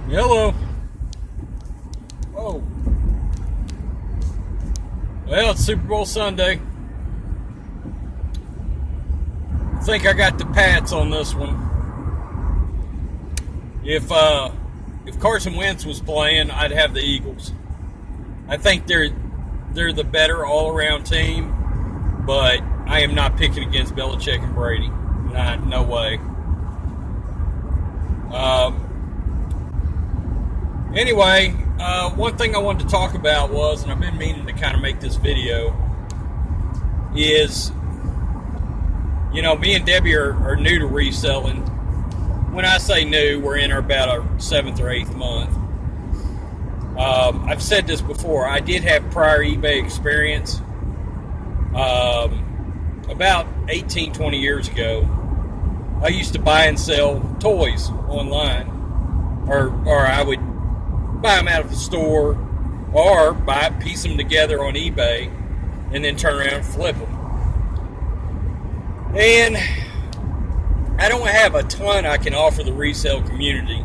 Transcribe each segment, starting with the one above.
Hello. Whoa. Well, it's Super Bowl Sunday. I think I got the Pats on this one. If Carson Wentz was playing, I'd have the Eagles. I think they're the better all-around team, but I am not picking against Belichick and Brady. No way. Anyway, one thing I wanted to talk about was, and I've been meaning to kind of make this video, is, me and Debbie are new to reselling. When I say new, we're in about our 7th or 8th month. I've said this before. I did have prior eBay experience. About 18, 20 years ago, I used to buy and sell toys online. Or I would buy them out of the store, or piece them together on eBay, and then turn around and flip them. And I don't have a ton I can offer the resale community,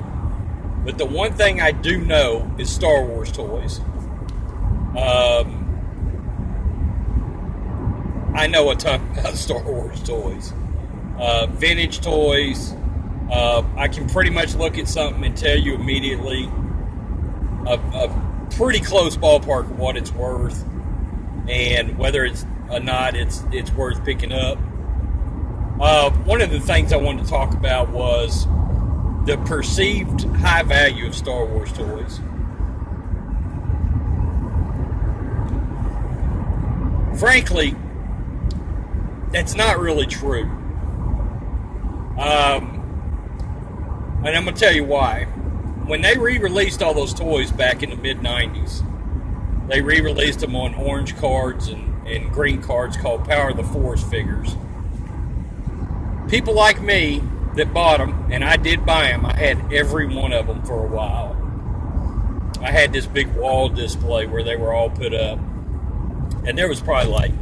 but the one thing I do know is Star Wars toys. I know a ton about Star Wars toys. Vintage toys. I can pretty much look at something and tell you immediately a pretty close ballpark of what it's worth, and whether it's or not it's worth picking up. One of the things I wanted to talk about was the perceived high value of Star Wars toys. Frankly, that's not really true. And I'm going to tell you why. When they re-released all those toys back in the mid-90s, they re-released them on orange cards and green cards called Power of the Force figures. People like me that bought them, and I did buy them, I had every one of them for a while. I had this big wall display where they were all put up, and there was probably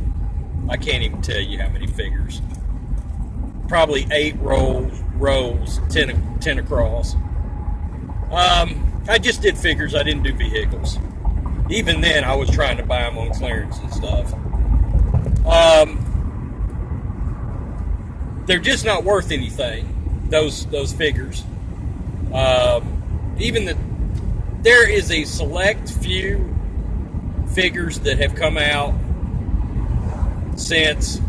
I can't even tell you how many figures. Probably 8 rows, 10 across. I just did figures. I didn't do vehicles. Even then, I was trying to buy them on clearance and stuff. They're just not worth anything, those figures. There is a select few figures that have come out since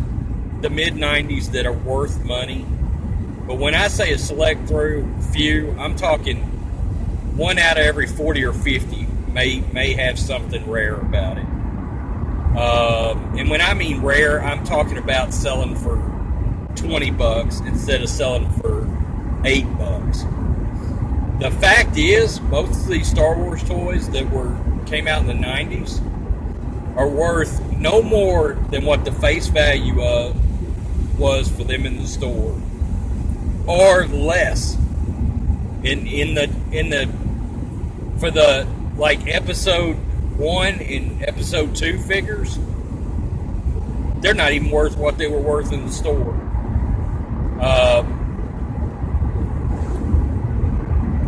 the mid-90s that are worth money. But when I say a select few, I'm talking 1 out of every 40 or 50 may have something rare about it. And when I mean rare, I'm talking about selling for $20 instead of selling for $8. The fact is, most of these Star Wars toys that came out in the 90s are worth no more than what the face value was for them in the store, or less. For the episode 1 and episode 2 figures, they're not even worth what they were worth in the store.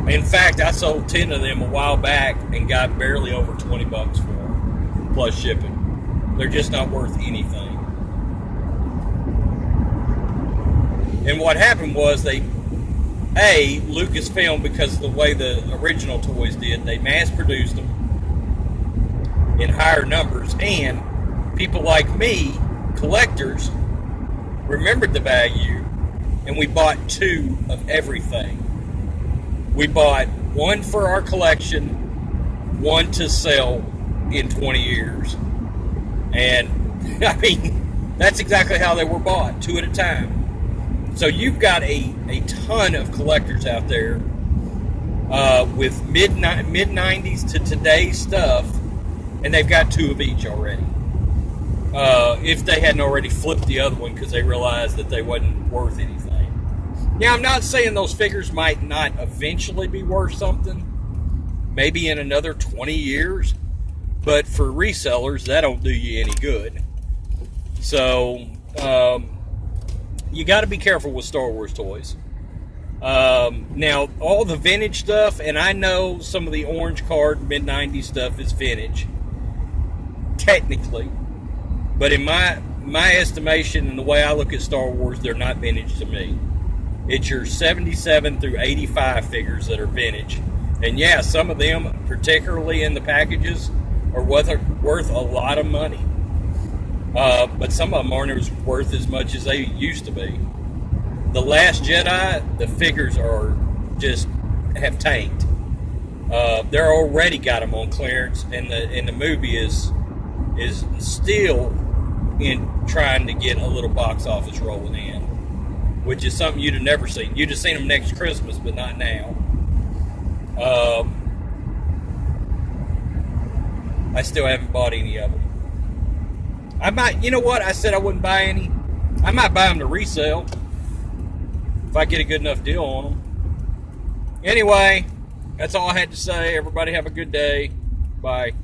In fact, I sold 10 of them a while back and got barely over $20 for them, plus shipping. They're just not worth anything. And what happened was Lucasfilm, because of the way the original toys did, they mass-produced them in higher numbers, and people like me, collectors, remembered the value, and we bought 2 of everything. We bought 1 for our collection, 1 to sell in 20 years. And, I mean, that's exactly how they were bought, 2 at a time. So you've got a ton of collectors out there with mid-90s to today's stuff, and they've got 2 of each already. If they hadn't already flipped the other one because they realized that they wasn't worth anything. Now, I'm not saying those figures might not eventually be worth something, maybe in another 20 years, but for resellers, that don't do you any good. So, you got to be careful with Star Wars toys. Now, all the vintage stuff, and I know some of the orange card mid-90s stuff is vintage, technically. But in my estimation and the way I look at Star Wars, they're not vintage to me. It's your 77 through 85 figures that are vintage. And yeah, some of them, particularly in the packages, are worth a lot of money. But some of them aren't worth as much as they used to be. The Last Jedi, the figures are just have tanked. They're already got them on clearance, and the movie is still in trying to get a little box office rolling in, which is something you'd have never seen. You'd have seen them next Christmas, but not now. I still haven't bought any of them. I might, you know what? I said I wouldn't buy any. I might buy them to resell if I get a good enough deal on them. Anyway, that's all I had to say. Everybody have a good day. Bye.